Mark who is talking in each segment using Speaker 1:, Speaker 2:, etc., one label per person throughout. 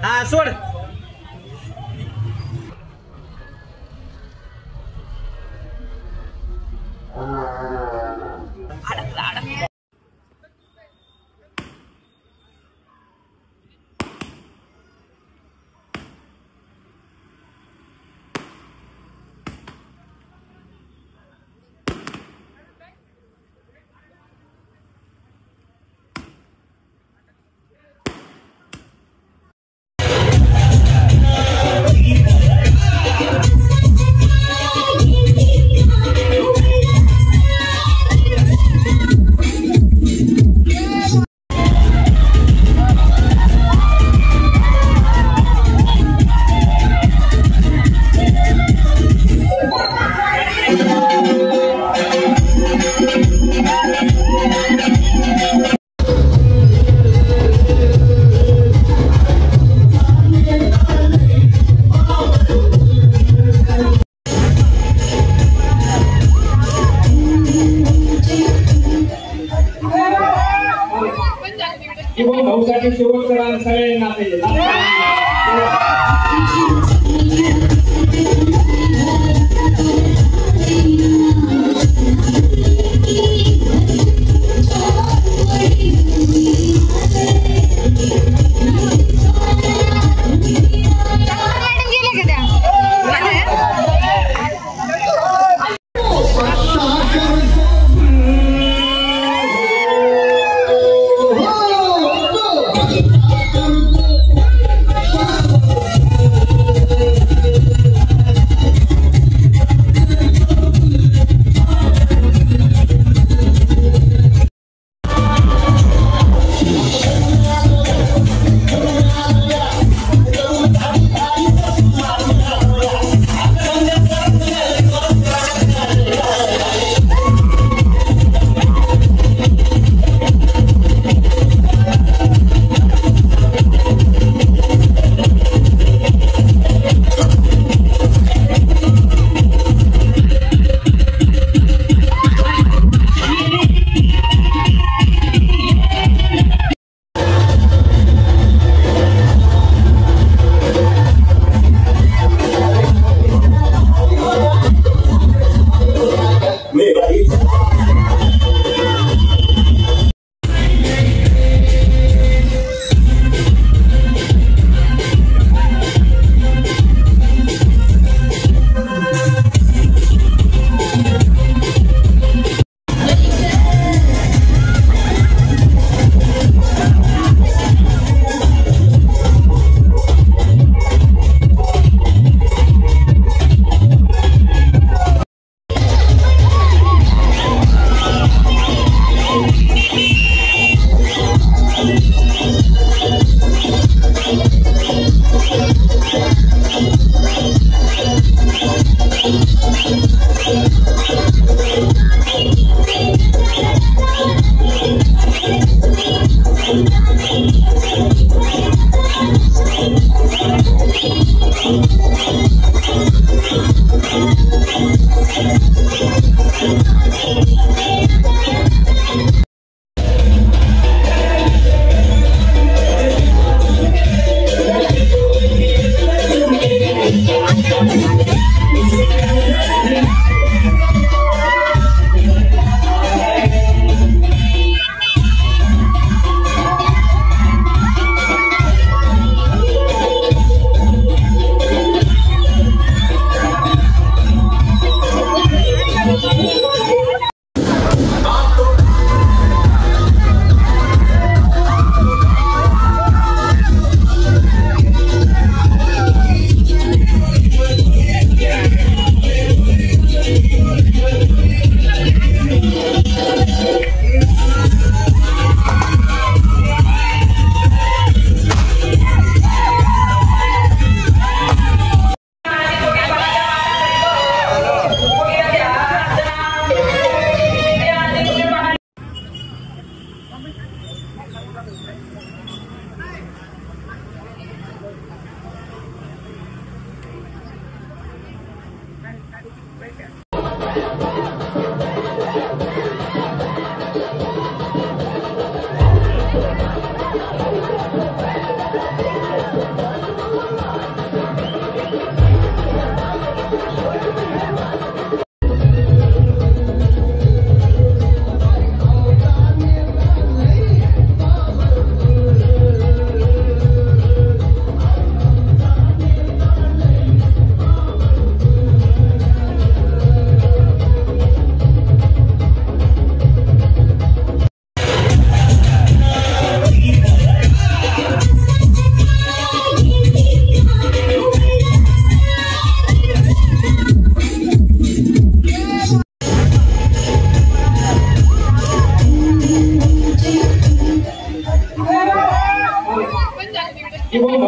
Speaker 1: हा सोड.
Speaker 2: भाऊसाठी शेवटचा सगळ्यांना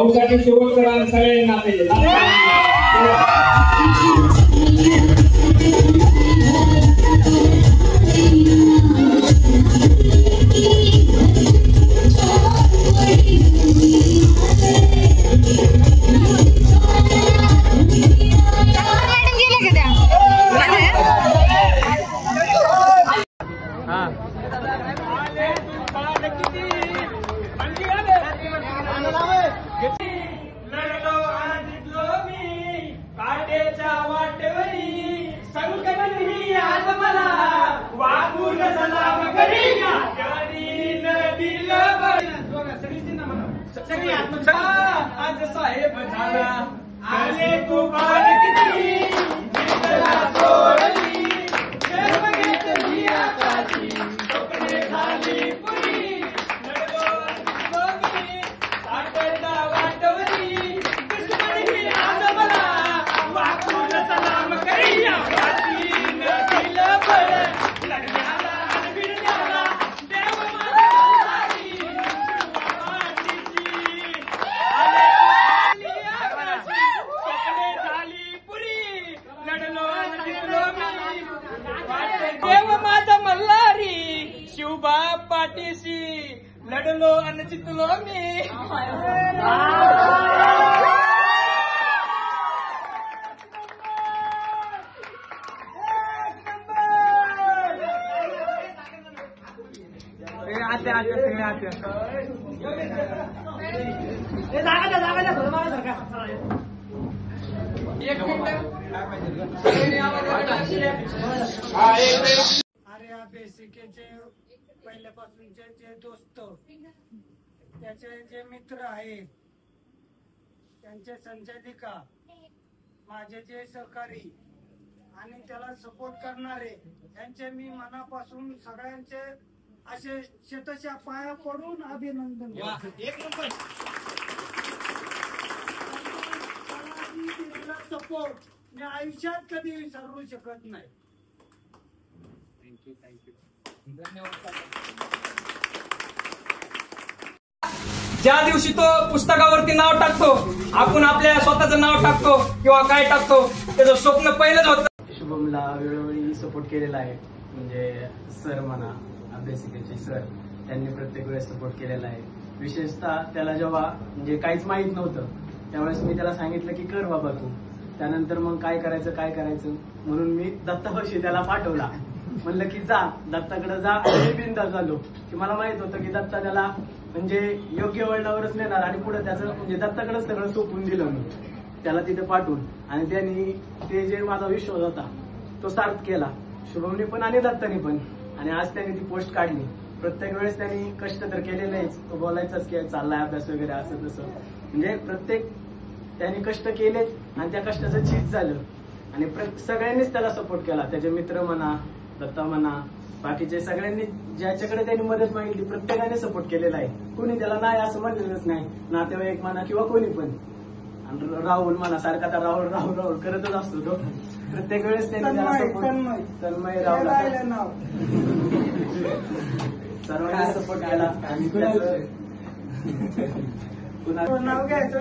Speaker 2: भाऊसाठी शेवटकडे सगळे नाते
Speaker 1: आज साहेब झाला आले तू बाळ किती सोडली सर्व घेतली आकाशी स्वप्ने झाली पुरी लढलो मी साठवता वाटवली दुश्मन ही आज मला वाकून सलाम करी आकाशी दिलं बळ लढण्याला भिडण्याला देव देव माझा मल्हारी शिवबा पाठीशी लढलो आणि जिंकलो मी
Speaker 3: अरे बेसिकेचे पहिल्यापासूनचे जे दोस्त त्याचे जे मित्र आहेत त्यांचे संचालिका माझे जे सहकारी आणि त्याला सपोर्ट करणारे यांचे मी मनापासून सगळ्यांचे असे शेताच्या पाया पडून अभिनंदन सपोर्ट मी आयुष्यात कधी विसरू शकत नाही.
Speaker 1: ज्या दिवशी तो पुस्तकावरती नाव टाकतो आपण आपल्या स्वतःचं नाव टाकतो किंवा काय टाकतो त्याचं स्वप्न पहिलंच होतं.
Speaker 4: शुभमला वेळोवेळी सपोर्ट केलेला आहे म्हणजे सर म्हणा अभ्यासिकेचे सर त्यांनी प्रत्येक वेळेस सपोर्ट केलेला आहे. विशेषतः त्याला जेव्हा म्हणजे काहीच माहित नव्हतं त्यावेळेस मी त्याला सांगितलं की कर बाबा तू. त्यानंतर मग काय करायचं म्हणून मी दत्तापाशी त्याला पाठवला. म्हणलं की जा दत्ताकडे जा. मी बिनधास्त झालो की मला माहित होतं की दत्ता त्याला म्हणजे योग्य वळणावरच नेणार आणि पुढे त्याचं म्हणजे दत्ताकडे सगळं सोपून दिलं मी त्याला तिथे पाठवून. आणि त्यांनी ते जे माझा विश्वास होता तो सार्थ केला शुभमने पण आणि दत्ताने पण. आणि आज त्यांनी ती पोस्ट काढली. प्रत्येक वेळेस त्यांनी कष्ट तर केलेलेच तो बोलायचाच की चाललाय अभ्यास वगैरे असं तसं म्हणजे प्रत्येक त्यांनी कष्ट केलेच आणि त्या कष्टाचं चीज झालं. आणि सगळ्यांनीच त्याला सपोर्ट केला. त्याचे मित्र म्हणा दत्ता म्हणा बाकीचे सगळ्यांनी ज्याच्याकडे त्यांनी मदत मागितली प्रत्येकाने सपोर्ट केलेला आहे. कोणी त्याला नाही असं म्हणलेलंच नाही नातेवाईक म्हणा किंवा कोणी पण. आणि राहुल म्हणा सारखा तर राहुल करतच असतो तो प्रत्येक वेळेस त्यांनी त्याला सपोर्ट तन्मय राहुल सर्वांनी सपोर्ट केला. आणि
Speaker 3: नाव घ्यायचं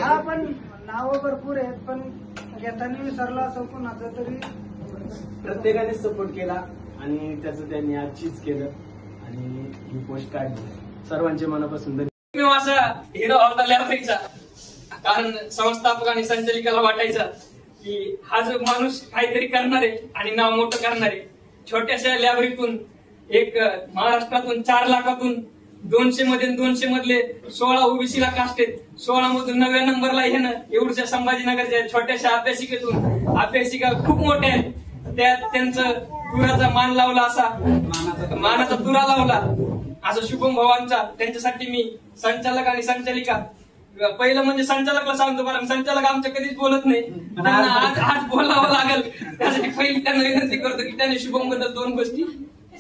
Speaker 3: हा पण नाव भरपूर आहेत पण घेताना विसरला असं कोणाचं तरी.
Speaker 4: प्रत्येकाने सपोर्ट केला आणि त्याचं त्यांनी आज चीज केलं आणि ही पोस्ट काढली. सर्वांचे मनापासून
Speaker 1: असा हिरो होता लॅबरीचा. कारण संस्थापक आणि संचालिकाला वाटायचं की हा जो माणूस काहीतरी करणार आहे आणि नाव मोठं करणार आहे. छोट्याशा लॅबरीतून एक महाराष्ट्रातून 4 लाखातून 200 मध्ये 200 मधले 16 ओबीसीला कास्ट आहेत. 16 मधून 9व्या नंबरला हे ना एवढ्या संभाजीनगरच्या छोट्याशा अभ्यासिकेतून अभ्यासिका खूप मोठ्या आहेत. त्यात त्यांचं तुराचा मान लावला असा मानाचा तुरा लावला असं शुभम भावांचा. त्यांच्यासाठी मी संचालक आणि संचालिका पहिलं म्हणजे संचालकला सांगतो कारण संचालक आमच्या कधीच बोलत नाही. त्यांना आज बोलावं लागेल त्यासाठी पहिली त्यांना विनंती करतो की त्यांनी शुभम बद्दल 2 गोष्टी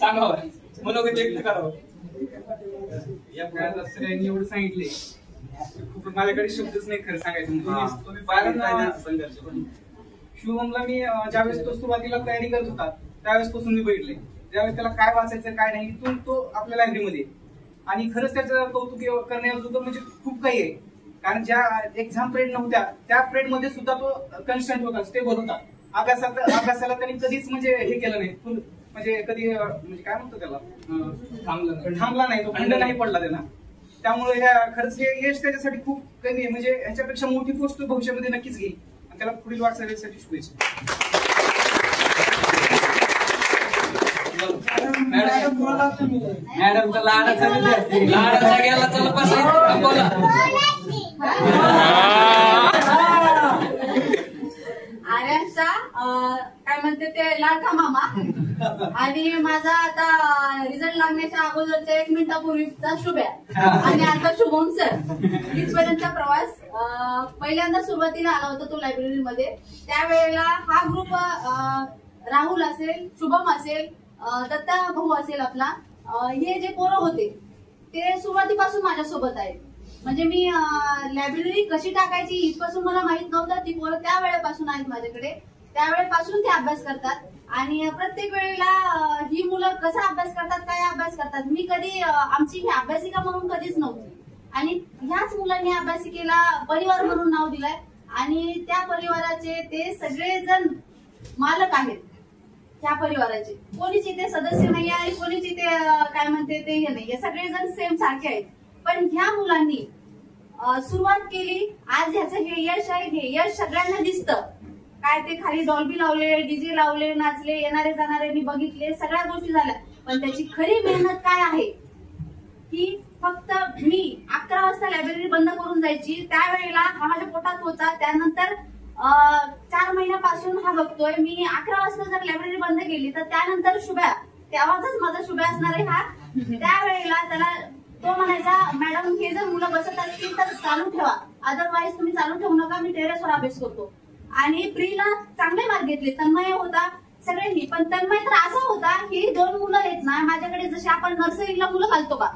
Speaker 1: सांगाव्या मनोगत व्यक्त करावं.
Speaker 5: या पुढे सगळ्यांनी एवढं सांगितले खूप माझ्याकडे शब्दच नाही खरं सांगायचं. तुम्ही शुभमला मी ज्यावेळेस तो सुरुवातीला तयारी करत होता त्यावेळेस पासून मी बघितले ज्यावेळेस त्याला काय वाचायचं काय नाही इथून तो आपल्या लायब्ररीमध्ये, आणि खरंच त्याचं कौतुक करण्याजोगं म्हणजे खूप काही आहे. कारण ज्या एक्झाम पिरियड नव्हत्या त्या पिरियड मध्ये सुद्धा तो कन्स्टंट होता, स्टेबल होता. अभ्यासाला त्यांनी कधीच म्हणजे हे केलं नाही, म्हणजे कधी म्हणजे काय म्हणतो त्याला थांबला नाही, तो खंड नाही पडला त्याला. त्यामुळे खरंच हे यश त्याच्यासाठी खूप कमी आहे, म्हणजे ह्याच्यापेक्षा मोठी पोस्ट भविष्यामध्ये नक्कीच घेईल आणि त्याला पुढील वाटचालीसाठी शुभेच्छा.
Speaker 1: मॅडमचा लाडाचा विद्यार्थी लाडाचा गेला चला बसा बोला.
Speaker 6: आर्यांचा काय म्हणते ते लाडका मामा आणि माझा आता रिझल्ट लागण्याच्या अगोदरच्या 1 मिनिटापूर्वीचा शुभ्या आणि आता शुभम सर इथपर्यंतचा प्रवास. पहिल्यांदा सुरुवातीला आला होता तो लायब्ररीमध्ये, त्यावेळेला हा ग्रुप राहुल असेल, शुभम असेल, दत्ता भाऊ असेल आपला, हे जे पोरं होते ते सुरुवातीपासून माझ्यासोबत आहेत. म्हणजे मी लायब्ररी कशी टाकायची इथपासून मला माहित नव्हतं, ती पोरं त्या वेळेपासून आहेत माझ्याकडे, त्यावेळेपासून ते अभ्यास करतात. आणि प्रत्येक वेळेला ही मुलं कसा अभ्यास करतात, काय अभ्यास करतात, मी कधी आमची ही अभ्यासिका म्हणून कधीच नव्हती. आणि ह्याच मुलांनी अभ्यासिकेला परिवार म्हणून नाव दिलंय आणि त्या परिवाराचे ते सगळेजण मालक आहेत. त्या परिवाराचे कोणीच इथे सदस्य नाही आहे, कोणीच इथे काय म्हणते ते हे नाही, सगळेजण सेम सारखे आहेत. पण ह्या मुलांनी सुरुवात केली, आज ह्याचं हे यश आहे. हे यश सगळ्यांना दिसतं. काय ते खाली डॉल्बी लावले, डीजे लावले, नाचले, येणारे जाणारे मी बघितले, सगळ्या गोष्टी झाल्या. पण त्याची खरी मेहनत काय आहे की फक्त मी 11 वाजता लायब्ररी बंद करून जायची, त्यावेळेला हा माझ्या पोटात होता. त्यानंतर 4 महिन्यापासून हा बघतोय. मी 11 वाजता जर लायब्ररी बंद केली तर त्यानंतर शुभ्या, तेव्हाच माझा शुभ्या असणार आहे हा. त्यावेळेला त्याला तो म्हणायचा, मॅडम हे जर मुलं बसत असतील तर चालू ठेवा, अदरवाईज तुम्ही चालू ठेवू नका, मी टेरेसवर अभ्यास करतो. आणि प्रीला चांगले मार्क घेतले, तन्मय होता, सगळ्यांनी. पण तन्मय तर असा होता की 2 मुलं आहेत ना माझ्याकडे, जशी आपण नर्सरीला मुलं घालतो का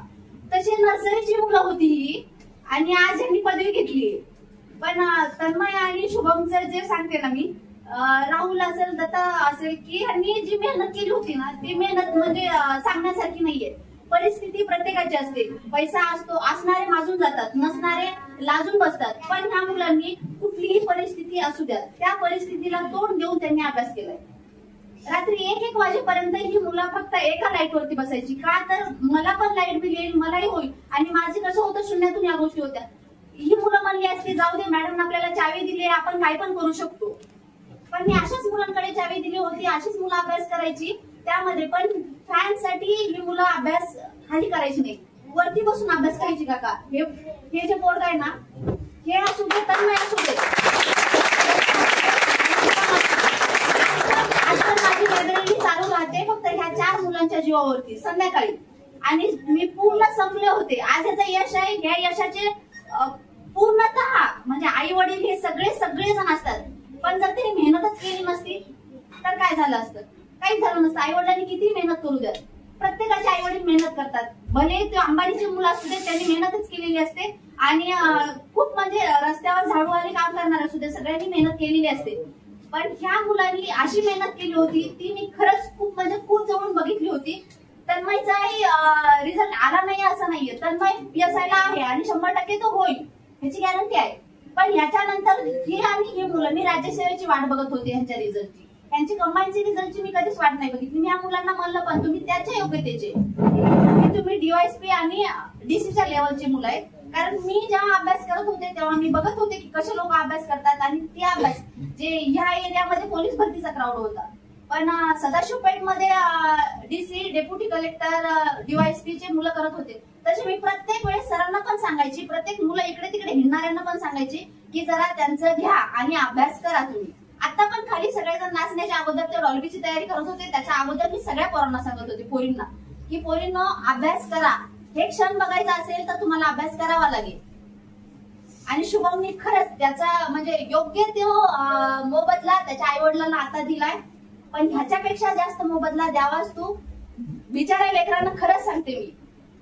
Speaker 6: तशी नर्सरीची मुलं होती ही. आणि आज यांनी पदवी घेतली. पण तन्मय आणि शुभमचं जे सांगते ना मी, राहुल असेल, दत्ता असेल, की यांनी जी मेहनत केली होती ना ती मेहनत म्हणजे सांगण्यासारखी नाहीये. परिस्थिती प्रत्येकाची असते, पैसा असतो, असणारे माजून जातात, नसणारे लाजून बसतात. पण ह्या मुलांनी कुठलीही परिस्थिती असू द्या त्या परिस्थितीला तोंड देऊन त्यांनी अभ्यास केलाय. रात्री 1-1 वाजेपर्यंत ही मुलं फक्त एका लाईटवरती बसायची. का तर मला पण लाईट बिल येईल, मलाही होईल. आणि माझे कसं होतं, शून्यातून या गोष्टी होत्या. ही मुलं म्हणली असती जाऊ दे, मॅडम आपल्याला चावी दिली, आपण काय पण करू शकतो. पण मी अशाच मुलांकडे चावी दिली होती, अशीच मुलं अभ्यास करायची. त्यामध्ये पण फॅनसाठी ही मुलं अभ्यास खाली करायची नाही, वरती बसून अभ्यास करायची. काका हे जे पोरग आहे ना, हे असू दे, तन्मय असू दे, आजकाल माझी लायब्ररी चालू राहते फक्त ह्या 4 मुलांच्या जीवावरती संध्याकाळी. आणि मी पूर्ण संपले होते. आज याचं यश आहे. या यशाचे पूर्णतः म्हणजे आई वडील हे सगळेजण असतात. पण जर त्यांनी मेहनतच केली नसती तर काय झालं असतं, काहीच झालं नसतं. आई वडिलांनी किती मेहनत करू द्या, प्रत्येकाचे आई वडील मेहनत करतात. भले ते अंबानीचे मुलं असू दे, त्यांनी मेहनतच केलेली असते. आणि खूप म्हणजे रस्त्यावर झाडूवाले काम करणार असू दे, सगळ्यांनी मेहनत केलेली असते. पण ह्या मुलांनी अशी मेहनत केली होती ती मी खरंच खूप जवळून बघितली होती. तन्मयचाही रिझल्ट आला नाही असं नाहीये, तन्मय यसायला आहे आणि 100% तो होईल ह्याची गॅरंटी आहे. पण याच्यानंतर हे आणि हे मुलं, मी राज्यसेवेची वाट बघत होते ह्यांच्या रिझल्टची, त्यांची कंबाईनची रिझल्टची मी कधीच वाट नाही बघितली. मी या मुलांना म्हणलं पण तुम्ही त्याच्या योग्यतेचे, तुम्ही डीवायएसपी आणि डीसीच्या लेवलचे मुलं आहेत. कारण मी जेव्हा अभ्यास करत होते तेव्हा मी बघत होते की कसे लोक अभ्यास करतात. आणि ते अभ्यास जे ह्या एरियामध्ये पोलीस भरतीचा क्राऊड होता, पण सदाशिवपेठमध्ये डीसी, डेप्युटी कलेक्टर, डीवायएसपीचे मुलं करत होते. तसे मी प्रत्येक वेळेस सरांना पण सांगायची, प्रत्येक मुलं इकडे तिकडे हिंडणाऱ्यांना पण सांगायची की जरा त्यांचं घ्या आणि अभ्यास करा तुम्ही. आता पण खाली सगळेजण नाचण्याच्या अगोदर ते डॉल्बीची तयारी करत होते, त्याच्या अगोदर मी सगळ्या पोरांना सांगत होते, पोरींना, की पोरींनो अभ्यास करा. हे क्षण बघायचा असेल तर तुम्हाला अभ्यास करावा लागेल. आणि शुभमनी खरंच त्याचा म्हणजे योग्य तो मोबदला त्याच्या आई वडिलांना आता दिलाय. पण ह्याच्यापेक्षा जास्त मोबदला द्यावाच तू. बिचाऱ्या लेकरांना खरंच सांगते मी,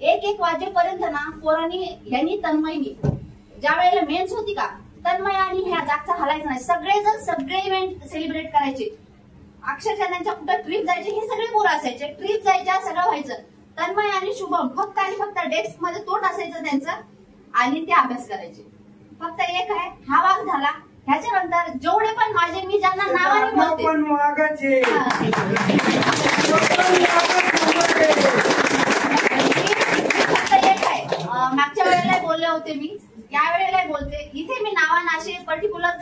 Speaker 6: 1-1 वाजेपर्यंत ना पोरांनी यांनी तन्मयनी ज्या वेळेला मेन्स होती का, तन्मय आणि ह्या जागचा हलायचं नाही. सगळेजण सगळे इव्हेंट सेलिब्रेट करायचे. अक्षरशः त्यांच्या कुठं ट्रिप जायचे हे सगळे पोरं असायचे, ट्रिप जायच्या सगळं व्हायचं. तन्मय आणि शुभम फक्त आणि फक्त डेस्क मध्ये तोंड असायचं त्यांचं आणि ते अभ्यास करायचे. फक्त एक आहे हा भाग झाला. ह्याच्यानंतर जेवढे पण माझे मी ज्यांना नावाने बोलते फक्त एक आहे, मागच्या वेळेला बोलले होते मी, या वेळेला बोलते. इथे मी नावानं असे पर्टिक्युलर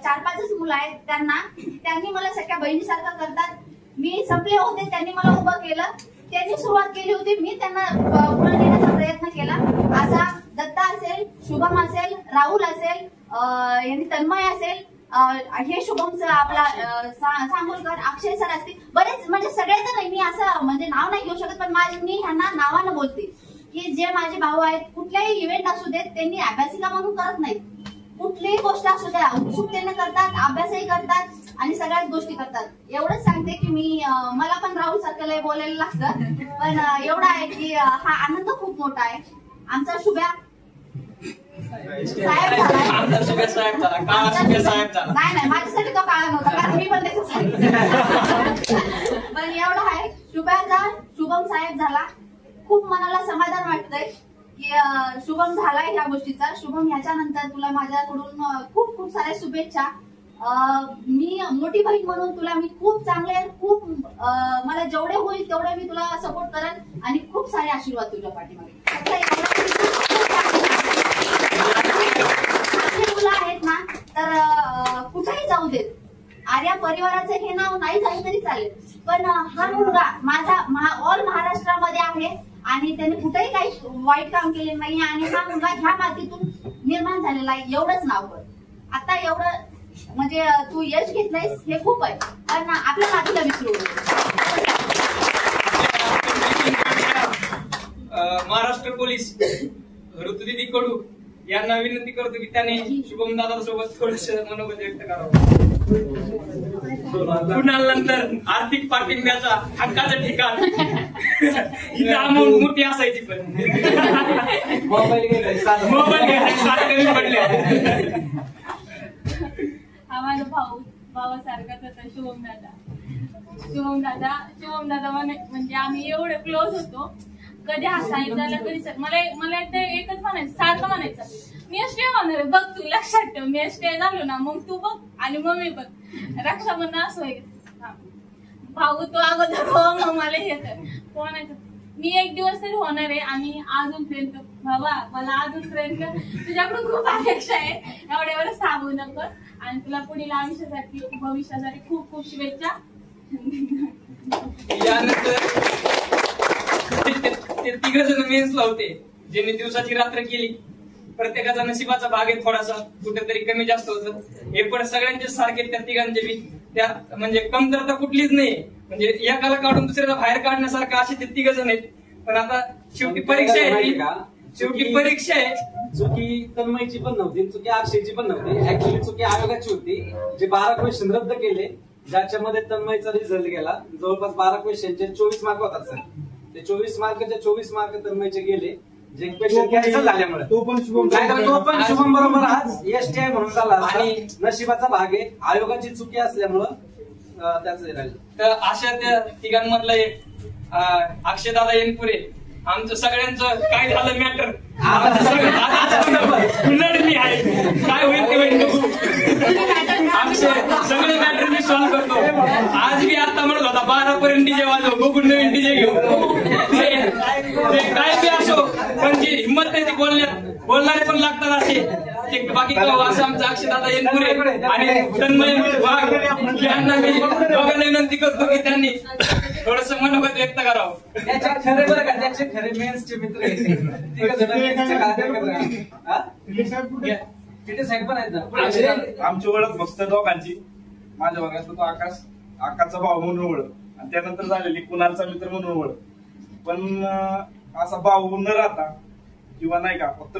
Speaker 6: 4-5 मुलं आहेत त्यांनी मला सगळ्या बहिणीसारखं करतात. मी संपले होते, त्यांनी मला उभं केलं, त्यांनी सुरुवात केली होती, मी त्यांना पुढे नेण्याचा प्रयत्न केला. असा दत्ता असेल, शुभम असेल, राहुल असेल, यांनी तन्मय असेल, हे शुभमचं आपला सांगोलकर, अक्षय सर असतील, बरेच म्हणजे सगळेच नाही. मी असं म्हणजे नाव नाही घेऊ शकत, पण मी ह्यांना नावानं बोलते की जे माझे भाऊ आहेत कुठल्याही इव्हेंट असू देत त्यांनी अभ्यासिका म्हणून करत नाहीत. कुठलीही गोष्ट असू द्या उत्सुकतेने करतात, अभ्यासही करतात आणि सगळ्याच गोष्टी करतात. एवढंच सांगते की मला पण राहुल सारखं बोलायला लागतं, पण एवढं आहे की हा आनंद खूप मोठा आहे. आमचा शुभ्या साहेब नाही माझ्यासाठी तो काळा नव्हता, कारण मी पण त्याच्यासाठी. पण एवढं आहे शुभ्याचा शुभम साहेब झाला. खूप मनाला समाधान वाटतंय की शुभम झालाय ह्या गोष्टीचा. शुभम ह्याच्यानंतर तुला माझ्याकडून खूप खूप साऱ्या शुभेच्छा. मी मोठी बहीण म्हणून तुला मी खूप चांगले खूप मला जेवढे होईल तेवढे मी तुला सपोर्ट करेन आणि खूप सारे आशीर्वाद तुझ्या पाठीमागे. आपली मुलं आहेत ना तर कुठेही जाऊ देत, आर्या परिवाराचं हे नाव नाही झालं तरी चालेल, पण हा मुलगा माझा ऑल महाराष्ट्रामध्ये आहे आणि त्याने कुठेही काही वाईट काम केले नाही आणि हा मुलगा ह्या मातीतून निर्माण झालेला आहे. एवढंच नाव कर. आता एवढं म्हणजे तू यश घेतलंयस हे खूप आहे, पण आपल्या मातीला विसरू.
Speaker 1: महाराष्ट्र पोलीस ऋतुदीदी कडू यांना विनंती करतो की त्याने शुभम दादासोबत थोडस मनोगत व्यक्त करावं. कुणानंतर आर्थिक पाठिंब्याचा हक्काचं ठिकाण ही अमाऊंट मोठी असायची, पण मोबाईल सारखं पडले.
Speaker 7: हा माझा भावासारखाच होता शुभम दादा म्हणजे आम्ही एवढे क्लोज होतो. कधी हसायचं झालं तरी मला एकच म्हणायचं, सारखं म्हणायचं मी एसटी होणार आहे बघ, तू लक्षात ठेव, मी एसटी झालो ना मग तू बघ आणि मग मी बघ. रक्षाबंधन असं भाऊ तो अगोदर हो मग मला हे कर म्हणायचं. मी एक दिवस तरी होणार आहे आणि अजून ट्रेन कर बाबा, मला अजून ट्रेन कर, तुझ्याकडून खूप अपेक्षा आहे, एवढ्यावर सांगू नको आणि तुला पुढील आयुष्यासाठी भविष्यासाठी खूप खूप शुभेच्छा.
Speaker 1: ते तिघ जण मेन्स लावते ज्यांनी दिवसाची रात्र केली. प्रत्येकाचा नशिबाचा भाग आहे, थोडासा कुठेतरी कमी जास्त होतं. हे पण सगळ्यांचे सारखे त्या तिघांचे बी त्या म्हणजे कमतरता कुठलीच नाही. म्हणजे एकाला काढून दुसऱ्याला बाहेर काढण्यासारखं असे ते तिघ जण आहेत. पण आता शेवटी परीक्षा आहे, शेवटी परीक्षा आहे.
Speaker 8: चुकी तन्मयची पण नव्हती, चुकी अक्षयची पण नव्हती, ऍक्च्युली चुकी आयोगाची होती. जे 12 क्वेश्चन रद्द केले ज्याच्यामध्ये तन्मयचा रिझल्ट गेला. जवळपास 12 क्वेश्चनचे 24 मार्क होतात सर. ते 24 मार्कचे 24 मार्क तन्मयचे गेले जे क्वेश्चन कॅन्सल झाल्यामुळे. तो पण शुभम बरोबर आज एसटीआय म्हणून झाला आणि नशिबाचा भाग आहे. आयोगाची चुकी असल्यामुळं त्याच राहिलं.
Speaker 1: तर अशा त्या तिघांमधला एक अक्षयदादा येनपुरे, आमचं सगळ्यांचं काय झालं मॅटर मी आहे, काय होईल ते होईल, आमचे सगळे मॅटर मी सॉल्व्ह करतो. आज मी आता म्हणत होता 12 पर्यंत डीजे वाजव, बघून नवीन डीजे घेऊ. काय बी असो, पण जी हिंमत नाही ती बोलणारे पण लागतात असे. बाकी असं आमचं अक्षयदादा येनपुरे आणि तन्मय वाघ यांना मी दोघांना विनंती करतो की त्यांनी थोडस मनोगत व्यक्त करावं.
Speaker 8: त्याच्या खरे बरं का, त्याचे खरे मेन्सचे मित्र साहेब पण आहेत ना.
Speaker 2: आमची ओळख फक्त दोघांची. माझ्या वर्गातला तो आकाशचा भाऊ म्हणून ओळख आणि त्यानंतर झालेली कुणालचा मित्र म्हणून ओळख. पण असा भाऊ न राहता किंवा नाही का फक्त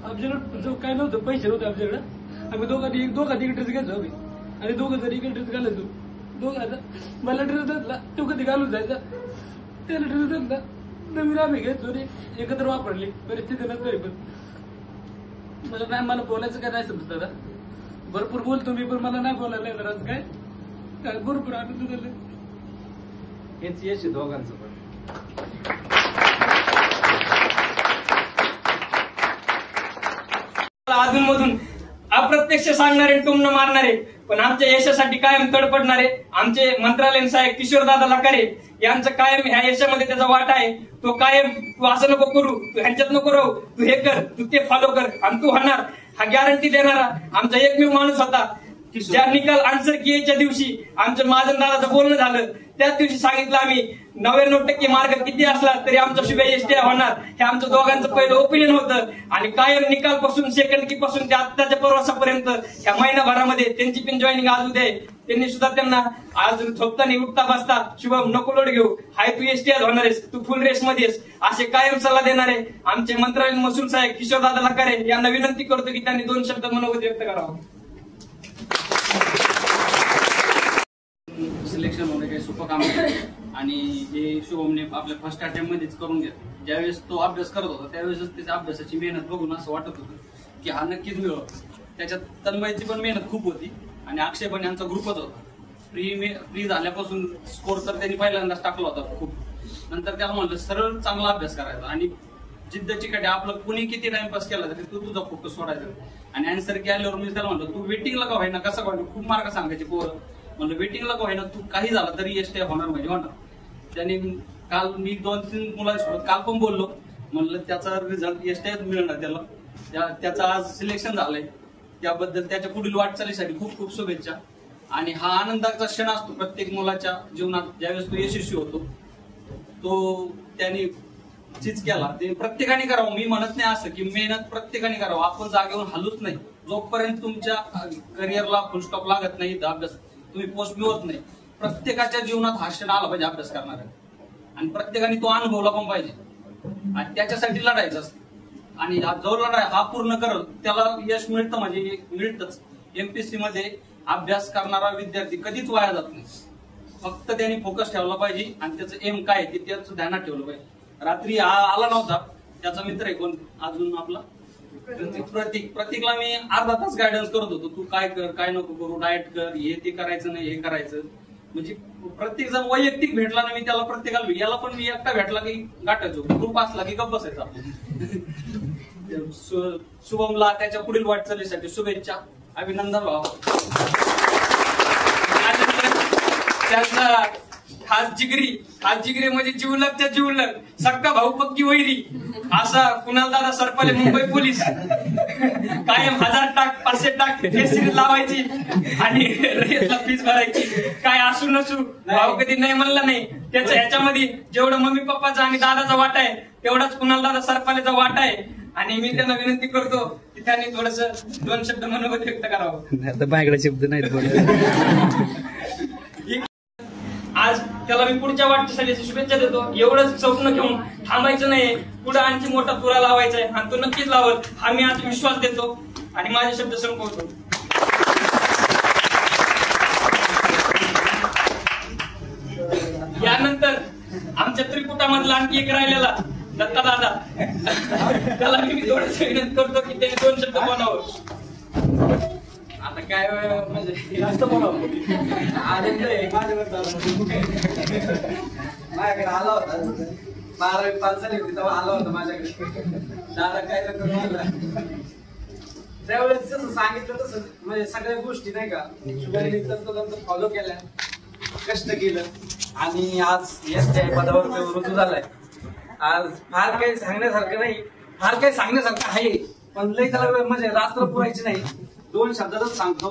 Speaker 9: आमच्याकडे जो काय नव्हतं, पैसे नव्हते आमच्याकडे. आम्ही दोघांनी ड्रेस घ्यायचो आम्ही आणि दोघं जरी ड्रेस घालायचो. दोघांना मला ड्रेस घातला, तो कधी घालून जायचा, त्याला ड्रेस घातला, नवीन आम्ही घ्यायचो एकत्र वापरली परिस्थिती नंतर. पण मला नाही, मला बोलायचं काय नाही समजत दादा. भरपूर बोलतो मी, पण मला नाही बोलायला येणार आज. काय भरपूर आनंद झाला.
Speaker 8: हेच यश आहे दोघांचं पण.
Speaker 1: अधूनमधून अप्रत्यक्ष सांगणारे, टुमणं मारणारे, पण आमच्या यशासाठी कायम तडपडणारे आमचे मंत्रालयीन सहाय्यक किशोरदादा लकारे यांचं कायम ह्या यशामध्ये त्याचा वाटा आहे. तो कायम तू असं नको करू, तू ह्यांच्यात नको राहू, तू हे कर, तू ते फॉलो कर आणि तू होणार हा गॅरंटी देणारा आमचा एकमेव माणूस होता. ज्या निकाल आन्सर कीच्या दिवशी आमचं महाजन दादाचं बोलणं झालं त्याच दिवशी सांगितलं आम्ही 99% मार्क किती असला तरी आमचा शुभे एसटी होणार, हे आमचं दोघांचं पहिलं ओपिनियन होतं. आणि कायम निकालपासून सेकंड की पासून ते आत्ताच्या प्रवासापर्यंत ह्या महिनाभरामध्ये त्यांची पण जॉईनिंग आज उद्या आहे. त्यांनी सुद्धा त्यांना आज झोपताना उठता बसता शुभम नको लोड घेऊ, हाय तू एसटी होणार आहेस, तू फुल रेस मध्ये आहेस असे कायम सल्ला देणारे आमचे मंत्रालयीन महसूल साहेब किशोरदादा लकारे यांना विनंती करतो की त्यांनी 2 शब्द मनोगत व्यक्त करावं.
Speaker 10: सिलेक्शन होणे काही सोपं काम नाही आणि हे शुभमने आपल्या फर्स्ट अटेम्प्ट मध्येच करून घेतलं. ज्यावेळेस तो अभ्यास करत होता त्यावेळेसच त्याच्या अभ्यासाची मेहनत बघून असं वाटत होतं की हा नक्कीच मिळव. त्याच्यात तन्मयची पण मेहनत खूप होती आणि अक्षय पण यांचा ग्रुपच होता. प्री झाल्यापासून स्कोर तर त्यांनी पहिल्यांदाच टाकला होता खूप. नंतर त्याला म्हणलं सरळ चांगला अभ्यास करायचा आणि जिद्द चिकाटी आपलं कुणी किती टाइमपास केला तरी तू तुझा फोकस सोडायचा. आणि आन्सर की आल्यावर मी त्याला म्हणलं तू वेटिंगला का व्हायना, कसं व्हायना, खूप मार्क सांगायचे पोरं. म्हणलं वेटिंगला का व्हायना, तू काही झालं तरी एसटी होणार म्हणजे होणार. त्याने काल मी 2-3 मुलांसोबत काल पण बोललो, म्हणलं त्याचा रिझल्ट एसटी मिळणार त्याला. त्याचं आज सिलेक्शन झालंय, त्याबद्दल त्याच्या पुढील वाटचालीसाठी खूप खूप शुभेच्छा. आणि हा आनंदाचा क्षण असतो प्रत्येक मुलाच्या जीवनात ज्यावेळेस तो यशस्वी होतो. तो त्यांनी चीज केला ते प्रत्येकाने करावं. मी म्हणत नाही असं की मेहनत प्रत्येकाने करावं, आपण जागेवर हलूच नाही. जोपर्यंत तुमच्या करिअरला फुलस्टॉप लागत नाही, अभ्यास तुम्ही पोस्ट मिळवत नाही, प्रत्येकाच्या जीवनात हा क्षण आला पाहिजे अभ्यास करणारा. आणि प्रत्येकाने तो अनुभवला पण पाहिजे आणि त्याच्यासाठी लढायचं असतं. आणि जो लढाई हा पूर्ण करल त्याला यश मिळतं म्हणजे मिळतच. एमपीएससी मध्ये अभ्यास करणारा विद्यार्थी कधीच वाया जात नाही. फक्त त्यांनी फोकस ठेवला पाहिजे आणि त्याचं एम काय ते त्याचं ध्यानात ठेवलं पाहिजे. रात्री आला नव्हता, त्याचा मित्र आहे कोण अजून आपला प्रतीकला मी अर्धा तास गायडन्स करत होतो. तू काय कर, काय नको करू, डाएट कर, हे ते करायचं नाही, हे करायचं. म्हणजे प्रत्येक जण वैयक्तिक भेटला ना मी त्याला प्रत्येकाला, याला पण मी एकटा भेटला की गाठायचो, ग्रुप असला की गप्प बसायचा. शुभमला त्याच्या पुढील वाटचालीसाठी शुभेच्छा, अभिनंदन व्हावं. त्यांचा खास जिगरी म्हणजे जिवलगच्या जिवलग, सक्का भाऊ पक्की वैरी असा कुणाल दादा सरपले मुंबई पोलीस. कायम 1000 टाक 500 टाक सिरीज लावायची आणि रेसला फीस भरायची. काय असू नसू भाऊ कधी नाही म्हणला नाही. त्याचं ह्याच्यामध्ये जेवढं मम्मी पप्पाचा आणि दादाचा वाटा आहे तेवढाच कुणाल दादा सरपालेचा वाटा आहे. आणि मी त्यांना विनंती करतो की त्यांनी थोडस 2 शब्द मनोगत व्यक्त करावं. माझ्याकडे शब्द नाहीत.
Speaker 1: आज त्याला मी पुढच्या वाटचालीसाठी शुभेच्छा देतो. एवढंच स्वप्न घेऊन थांबायचं नाही, पुढे आणखी मोठा तुरा लावायचा आहे आणि तो नक्कीच लावल हा मी आज विश्वास देतो आणि माझे शब्द संपवतो. यानंतर आमच्या त्रिकुटामधला आणखी एक राहिलेला दत्ता दादा, त्याला मी थोडस विनंती करतो की त्याने 2 शब्द बोलावं.
Speaker 8: आता काय म्हणजे जास्त बोलावं आनंद आहे. माझ्याकडे आला होता 12वी पास झाली होती तेव्हा आला होता माझ्याकडे. दादा काय करून आला त्यावेळेस जसं सांगितलं तसं म्हणजे सगळ्या गोष्टी नाही का शुभांनी तंतोतंत फॉलो केल्या, कष्ट केलं आणि आज एसटी पदावर रुजू झालाय. आज फार काही सांगण्यासारखं नाही, फार काही सांगण्यासारखं आहे पण लई त्याला म्हणजे रात्र पुरायची नाही. 2 शब्दातच सांगतो.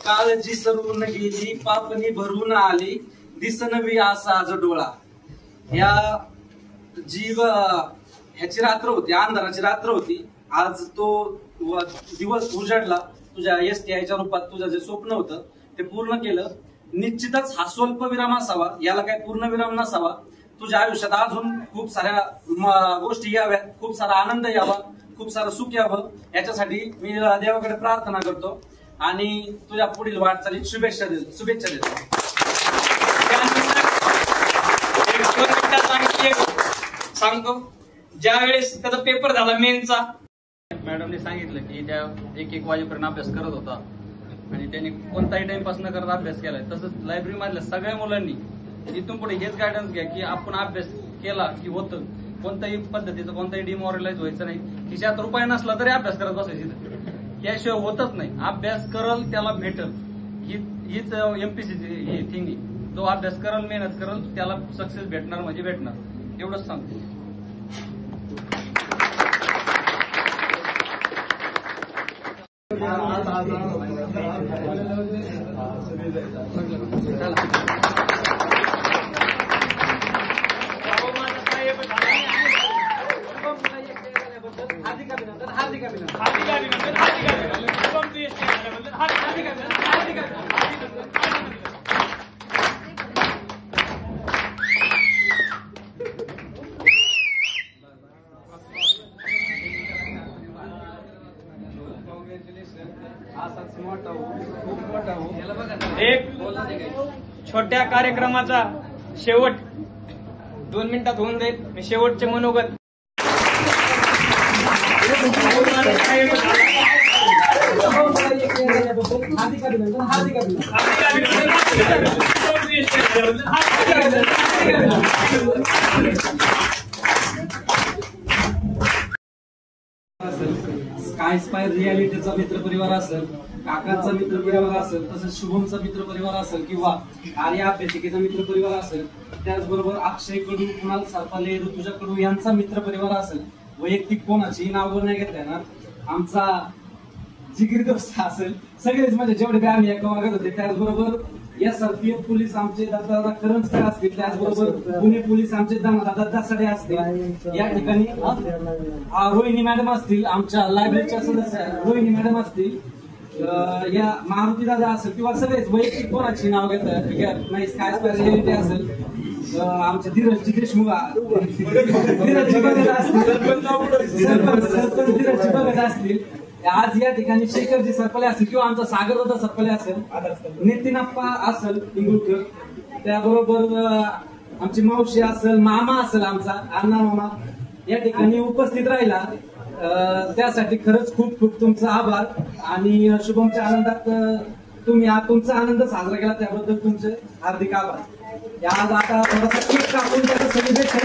Speaker 8: काळजी सरून गेली पापणी भरून आली दिसनवी असा आज डोळा. या जीव ह्याची रात्र होती, अंधाराची रात्र होती. आज तो दिवस उजाडला. तुझ्या एसटीआयच्या रूपात तुझं जे स्वप्न होतं ते पूर्ण केलं. निश्चितच हा स्वल्प विराम असावा, याला काही पूर्ण विराम नसावा. तुझ्या आयुष्यात अजून खूप साऱ्या गोष्टी याव्यात, खूप सारा आनंद यावा, खूप सारं सुख यावं याच्यासाठी मी देवाकडे प्रार्थना करतो आणि तुझ्या पुढील वाटचालीत शुभेच्छा देतो.
Speaker 1: सांगतो ज्या वेळेस त्याचा पेपर झाला मेनचा
Speaker 10: मॅडमने सांगितलं की त्या 1-1 वाजेपर्यंत अभ्यास करत होता आणि त्यांनी कोणताही टाइमपास न करता अभ्यास केलाय. तसंच लायब्ररी मधल्या सगळ्या मुलांनी इथून पुढे हेच गायडन्स घ्या की आपण अभ्यास केला की होतं, कोणत्याही पद्धतीचं कोणताही डिमॉरलाइज व्हायचं नाही. खिशात रुपये नसला तरी अभ्यास करत बसायची, याशिवाय होतच नाही. अभ्यास करल त्याला भेटल, हीच एमपीसीची ही थिंग आहे. जो अभ्यास करल मेहनत करल त्याला सक्सेस भेटणार म्हणजे भेटणार, एवढंच सांगतो.
Speaker 1: एक छोट्या कार्यक्रमाचा शेवट 2 मिनिटात होऊन जाईल. मी शेवटचे मनोगत
Speaker 8: स्काय स्पायर रियालिटीचा मित्रपरिवार असेल, काकांचा मित्रपरिवार असेल, तसंच शुभमचा मित्रपरिवार असेल किंवा आर्या अभ्यासिकेचा मित्रपरिवार असेल, त्याचबरोबर अक्षय कडू, कुणाल सरपाले, ऋतुजा कडू यांचा मित्रपरिवार असेल. वैयक्तिक कोणाची नाव नाही घेतलं येणार. आमचा जिगरी दोस्त असेल, सगळेच म्हणजे जेवढे बी आम्ही एका वर्गात होते. त्याचबरोबर SRPF पोलीस आमचे दादा करंजकर असतील, त्याचबरोबर पुणे पोलीस आमचे दादा दसाडे असतील. या ठिकाणी रोहिणी मॅडम असतील, आमच्या लायब्ररीच्या सदस्य रोहिणी मॅडम असतील, या मारुती दादा असेल किंवा सगळेच वैयक्तिक कोणाची नाव घेतात नाही. स्काय स्पायर असेल, आमचे धीरजजी देशमुख, धीरजजी बघत असतील, सरपंच धीरजजी बघत असतील. आज या ठिकाणी शेखरजी सरपले असतील किंवा आमचा सागरदादा सरपले असेल, नितीनप्पा असेल इंगुळकर, त्याबरोबर आमची मावशी असेल, मामा असेल आमचा अण्णा मामा या ठिकाणी उपस्थित राहिला. त्यासाठी खरंच खूप खूप तुमचा आभार. आणि शुभमच्या आनंदात तुम्ही तुमचा आनंद साजरा केला त्याबद्दल तुमचे हार्दिक आभार. आज आता थोडासा केक कापून त्याचं सेलिब्रेशन